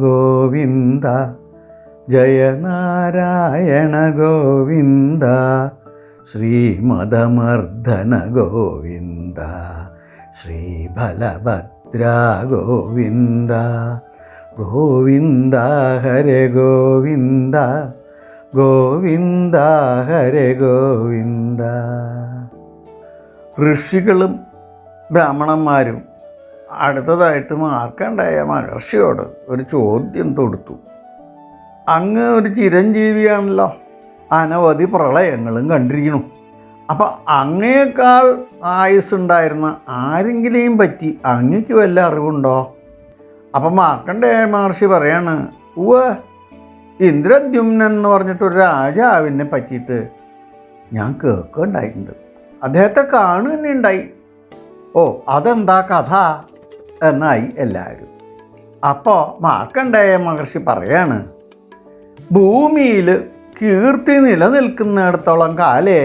ഗോവിന്ദ ജയനാരായണ ഗോവിന്ദ ശ്രീമദമർദ്ദന ഗോവിന്ദ ശ്രീബലഭദ്ര ഗോവിന്ദ ഗോവിന്ദ ഹരേ ഗോവിന്ദ ഗോവിന്ദ ഹരേ ഗോവിന്ദ. ഋഷികളും ബ്രാഹ്മണന്മാരും അടുത്തതായിട്ട് മാർക്കണ്ഡേയ മഹർഷിയോട് ഒരു ചോദ്യം തൊടുത്തു. അങ്ങ് ഒരു ചിരഞ്ജീവിയാണല്ലോ, അനവധി പ്രളയങ്ങളും കണ്ടിരിക്കുന്നു. അപ്പം അങ്ങയേക്കാൾ ആയുസ്സുണ്ടായിരുന്ന ആരെങ്കിലും പറ്റി അങ്ങക്ക് വല്ല അറിവുണ്ടോ? അപ്പം മാർക്കണ്ഡേയ മഹർഷി പറയാണ്, ഇന്ദ്രദ്യുമ്നൻ എന്ന് പറഞ്ഞിട്ടൊരു രാജാവിനെ പറ്റിയിട്ട് ഞാൻ കേൾക്കുകയുണ്ടായിട്ടുണ്ട്. അദ്ദേഹത്തെ കാണുക തന്നെ ഉണ്ടായി. ഓ, അതെന്താ കഥ എന്നായി എല്ലാവരും. അപ്പോൾ മാർക്കണ്ഡേയ മഹർഷി പറയാണ്, ഭൂമിയിൽ കീർത്തി നിലനിൽക്കുന്നിടത്തോളം കാലേ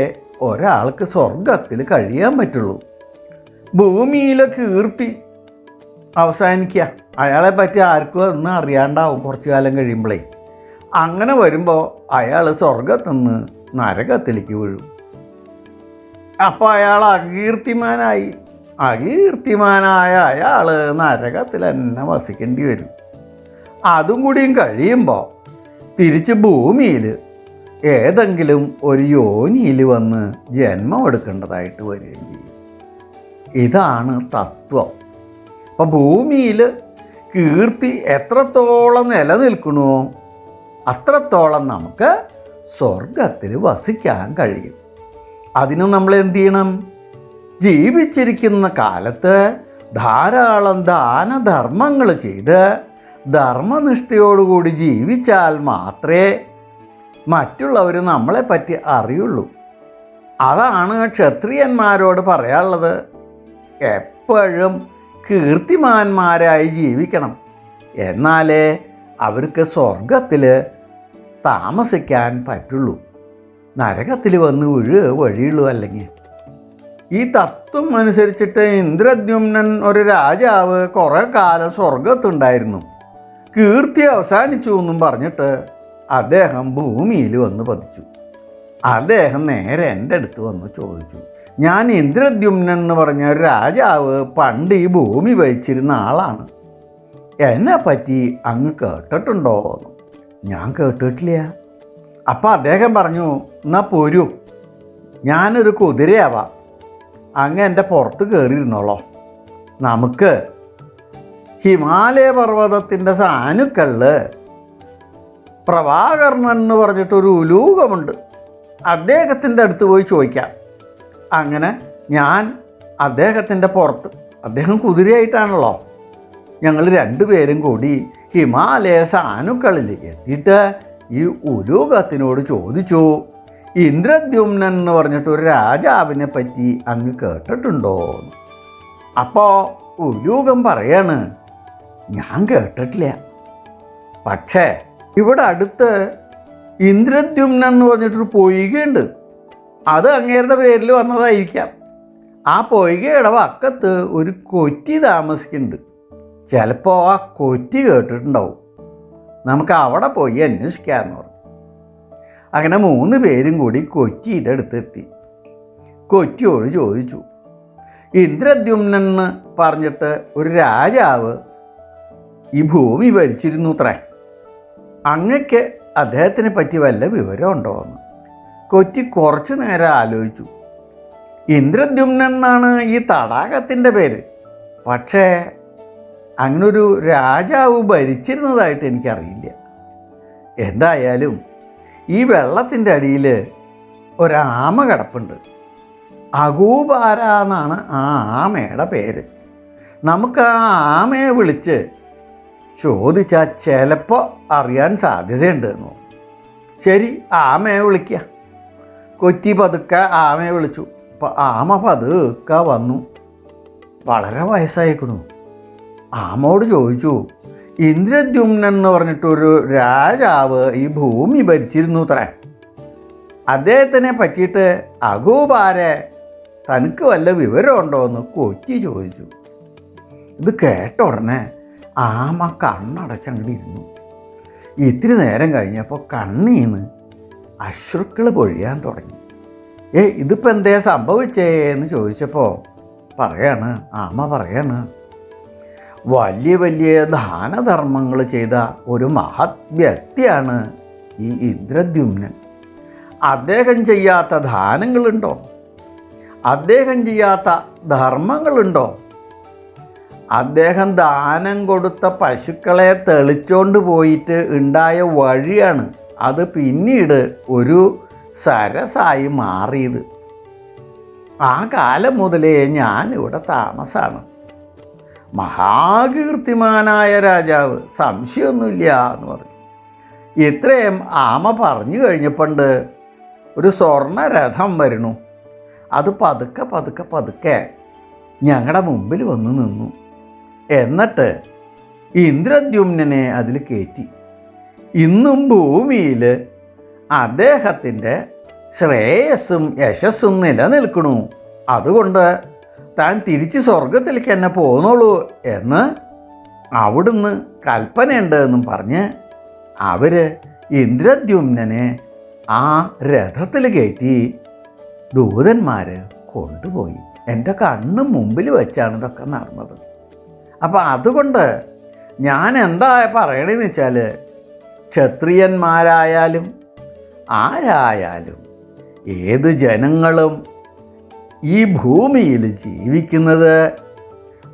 ഒരാൾക്ക് സ്വർഗത്തിൽ കഴിയാൻ പറ്റുള്ളൂ. ഭൂമിയിലെ കീർത്തി അവസാനിക്കുക, അയാളെ പറ്റി ആർക്കും ഒന്നും അറിയാണ്ടാവും കുറച്ചു കാലം കഴിയുമ്പോഴേ. അങ്ങനെ വരുമ്പോൾ അയാൾ സ്വർഗത്തിൽ നിന്ന് നരകത്തിലേക്ക് വീഴും. അപ്പോൾ അയാൾ അകീർത്തിമാനായ അയാൾ നരകത്തിൽ തന്നെ വസിക്കേണ്ടി വരും. അതും കൂടിയും കഴിയുമ്പോൾ തിരിച്ച് ഭൂമിയിൽ ഏതെങ്കിലും ഒരു യോനിയിൽ വന്ന് ജന്മം എടുക്കേണ്ടതായിട്ട് വരികയും ചെയ്യും. ഇതാണ് തത്വം. അപ്പം ഭൂമിയിൽ കീർത്തി എത്രത്തോളം നിലനിൽക്കണോ അത്രത്തോളം നമുക്ക് സ്വർഗത്തിൽ വസിക്കാൻ കഴിയും. അതിന് നമ്മൾ എന്ത് ചെയ്യണം? ജീവിച്ചിരിക്കുന്ന കാലത്ത് ധാരാളം ദാനധർമ്മങ്ങൾ ചെയ്ത് ധർമ്മനിഷ്ഠയോടുകൂടി ജീവിച്ചാൽ മാത്രമേ മറ്റുള്ളവർ നമ്മളെപ്പറ്റി അറിയുള്ളൂ. അതാണ് ക്ഷത്രിയന്മാരോട് പറയാനുള്ളത്. എപ്പോഴും കീർത്തിമാന്മാരായി ജീവിക്കണം, എന്നാലേ അവർക്ക് സ്വർഗത്തിൽ താമസിക്കാൻ പറ്റുള്ളൂ. നരകത്തിൽ വന്ന് വഴിയുള്ളൂ. അല്ലെങ്കിൽ ഈ തത്വം അനുസരിച്ചിട്ട് ഇന്ദ്രദ്യുമ്നൻ ഒരു രാജാവ് കുറേ കാലം സ്വർഗത്തുണ്ടായിരുന്നു. കീർത്തി അവസാനിച്ചു എന്നും പറഞ്ഞിട്ട് അദ്ദേഹം ഭൂമിയിൽ വന്ന് പതിച്ചു. അദ്ദേഹം നേരെ എൻ്റെ അടുത്ത് വന്ന് ചോദിച്ചു, ഞാൻ ഇന്ദ്രദ്യുമ്നൻ എന്ന് പറഞ്ഞ ഒരു രാജാവ് പണ്ട് ഈ ഭൂമി വഹിച്ചിരുന്ന ആളാണ്, എന്നെ പറ്റി അങ്ങ് കേട്ടിട്ടുണ്ടോ? ഞാൻ കേട്ടിട്ടില്ല. അപ്പം അദ്ദേഹം പറഞ്ഞു, എന്നാൽ പോരൂ, ഞാനൊരു കുതിരയാവാം, അങ്ങ് എൻ്റെ പുറത്ത് കയറിയിരുന്നോളോ. നമുക്ക് ഹിമാലയ പർവ്വതത്തിൻ്റെ സാനുക്കളിൽ പ്രഭാകർണൻ എന്ന് പറഞ്ഞിട്ടൊരു ഉലൂകമുണ്ട്, അദ്ദേഹത്തിൻ്റെ അടുത്ത് പോയി ചോദിക്കാം. അങ്ങനെ ഞാൻ അദ്ദേഹത്തിൻ്റെ പുറത്ത്, അദ്ദേഹം കുതിരയായിട്ടാണല്ലോ, ഞങ്ങൾ രണ്ടുപേരും കൂടി ഹിമാലയ സാനുക്കളിലേക്ക് എത്തിയിട്ട് ഈ ഉലൂകത്തിനോട് ചോദിച്ചു, ഇന്ദ്രദ്യുമ്നൻ എന്ന് പറഞ്ഞിട്ടൊരു രാജാവിനെ പറ്റി അങ്ങ് കേട്ടിട്ടുണ്ടോ? അപ്പോൾ ഉലൂകം പറയാണ്, ഞാൻ കേട്ടിട്ടില്ല, പക്ഷേ ഇവിടെ അടുത്ത് ഇന്ദ്രദ്യുമ്നൻ എന്ന് പറഞ്ഞിട്ടൊരു പൊയ്കയുണ്ട്, അത് അങ്ങേരുടെ പേരിൽ വന്നതായിരിക്കാം. ആ പൊയ്കയുടെ വക്കത്ത് ഒരു കൊറ്റി താമസിക്കുന്നുണ്ട്, ചിലപ്പോൾ ആ കൊറ്റി കേട്ടിട്ടുണ്ടാവും, നമുക്ക് അവിടെ പോയി അന്വേഷിക്കാമെന്ന് പറഞ്ഞു. അങ്ങനെ 3 പേരും കൂടി കൊറ്റിയുടെ അടുത്തെത്തി. കൊറ്റിയോട് ചോദിച്ചു, ഇന്ദ്രദ്യുമ്നൻ എന്ന് പറഞ്ഞിട്ട് ഒരു രാജാവ് ഈ ഭൂമി ഭരിച്ചിരുന്നു അത്രേ, അങ്ങക്ക് അദ്ദേഹത്തിനെ പറ്റി വല്ല വിവരമുണ്ടോ എന്ന്. കൊറ്റി കുറച്ചു നേരം ആലോചിച്ചു. ഇന്ദ്രദ്യുമ്നൻ എന്നാണ് ഈ തടാകത്തിൻ്റെ പേര്, പക്ഷേ അങ്ങനൊരു രാജാവ് ഭരിച്ചിരുന്നതായിട്ട് എനിക്കറിയില്ല. എന്തായാലും ഈ വെള്ളത്തിൻ്റെ അടിയിൽ ഒരാമ കിടപ്പുണ്ട്, അഗൂബാര എന്നാണ് ആ ആമയുടെ പേര്. നമുക്ക് ആ ആമയെ വിളിച്ച് ചോദിച്ചാൽ ചിലപ്പോൾ അറിയാൻ സാധ്യതയുണ്ട് എന്ന്. ശരി, ആമയെ വിളിക്കുക. കൊറ്റി പതുക്കെ ആമയെ വിളിച്ചു. അപ്പോൾ ആമ പതുക്കെ വന്നു. വളരെ വയസ്സായിക്കണു. ആമോട് ചോദിച്ചു, ഇന്ദ്രദ്യുമ്നൻ എന്ന് പറഞ്ഞിട്ടൊരു രാജാവ് ഈ ഭൂമി ഭരിച്ചിരുന്നു അത്രേ, അദ്ദേഹത്തിനെ പറ്റിയിട്ട് അഗൂബാരെ തനിക്ക് വല്ല വിവരമുണ്ടോ എന്ന് കൊറ്റി ചോദിച്ചു. ഇത് കേട്ട ഉടനെ ആമ കണ്ണടച്ചങ്ങോട്ട് ഇരുന്നു. ഇത്തിരി നേരം കഴിഞ്ഞപ്പോൾ കണ്ണീന്ന് അശ്രുക്കൾ പൊഴിയാൻ തുടങ്ങി. ഇതിപ്പോൾ എന്തേ സംഭവിച്ചേ എന്ന് ചോദിച്ചപ്പോൾ ആമ പറയാണ്, വലിയ വലിയ ദാനധർമ്മങ്ങൾ ചെയ്ത ഒരു മഹത് വ്യക്തിയാണ് ഈ ഇന്ദ്രദ്യുമ്നൻ. അദ്ദേഹം ചെയ്യാത്ത ദാനങ്ങളുണ്ടോ? അദ്ദേഹം ചെയ്യാത്ത ധർമ്മങ്ങളുണ്ടോ? അദ്ദേഹം ദാനം കൊടുത്ത പശുക്കളെ തെളിച്ചോണ്ട് പോയിട്ട് ഉണ്ടായ വഴിയാണ് അത് പിന്നീട് ഒരു സരസായി മാറിയത്. ആ കാലം മുതലേ ഞാനിവിടെ താമസമാണ്. മഹാകീർത്തിമാനായ രാജാവ്, സംശയമൊന്നുമില്ല എന്ന് പറഞ്ഞു. ഇത്രയും ആമ പറഞ്ഞു കഴിഞ്ഞപ്പോണ്ട് ഒരു സ്വർണ്ണരഥം വരണു. അത് പതുക്കെ പതുക്കെ പതുക്കെ ഞങ്ങളുടെ മുമ്പിൽ വന്ന് നിന്നു. എന്നിട്ട് ഇന്ദ്രദ്യുമ്നനെ അതിൽ കയറ്റി. ഇന്നും ഭൂമിയിൽ അദ്ദേഹത്തിൻ്റെ ശ്രേയസ്സും യശസ്സും നിലനിൽക്കണു. അതുകൊണ്ട് താൻ തിരിച്ച് സ്വർഗത്തിലേക്ക് തന്നെ പോന്നോളൂ എന്ന് അവിടുന്ന് കൽപ്പനയുണ്ട് എന്നും പറഞ്ഞ് അവർ ഇന്ദ്രദ്യുമ്നനെ ആ രഥത്തിൽ കയറ്റി ദൂതന്മാർ കൊണ്ടുപോയി. എൻ്റെ കണ്ണും മുമ്പിൽ വെച്ചാണ് ഇതൊക്കെ നടന്നത്. അപ്പം അതുകൊണ്ട് ഞാൻ എന്താ പറയണമെന്ന് വെച്ചാൽ, ക്ഷത്രിയന്മാരായാലും ആരായാലും ഏത് ജനങ്ങളും ഈ ഭൂമിയിൽ ജീവിക്കുന്നത്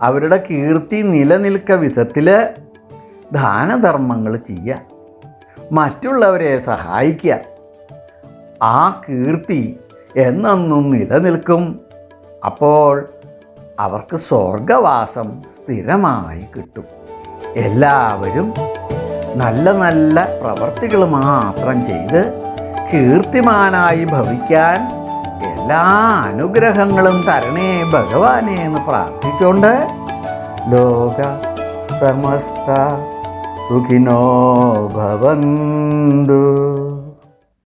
അവരുടെ കീർത്തി നിലനിൽക്ക വിധത്തിൽ ദാനധർമ്മങ്ങൾ ചെയ്യുക, മറ്റുള്ളവരെ സഹായിക്കുക. ആ കീർത്തി എന്നെന്നും നിലനിൽക്കും. അപ്പോൾ അവർക്ക് സ്വർഗവാസം സ്ഥിരമായി കിട്ടും. എല്ലാവരും നല്ല നല്ല പ്രവർത്തികൾ മാത്രം ചെയ്ത് കീർത്തിമാനായി ഭവിക്കാൻ എല്ലാ അനുഗ്രഹങ്ങളും തരണേ ഭഗവാനെ എന്ന് പ്രാർത്ഥിച്ചുകൊണ്ട് ലോക സമസ്ത സുഖിനോ ഭവന്തു.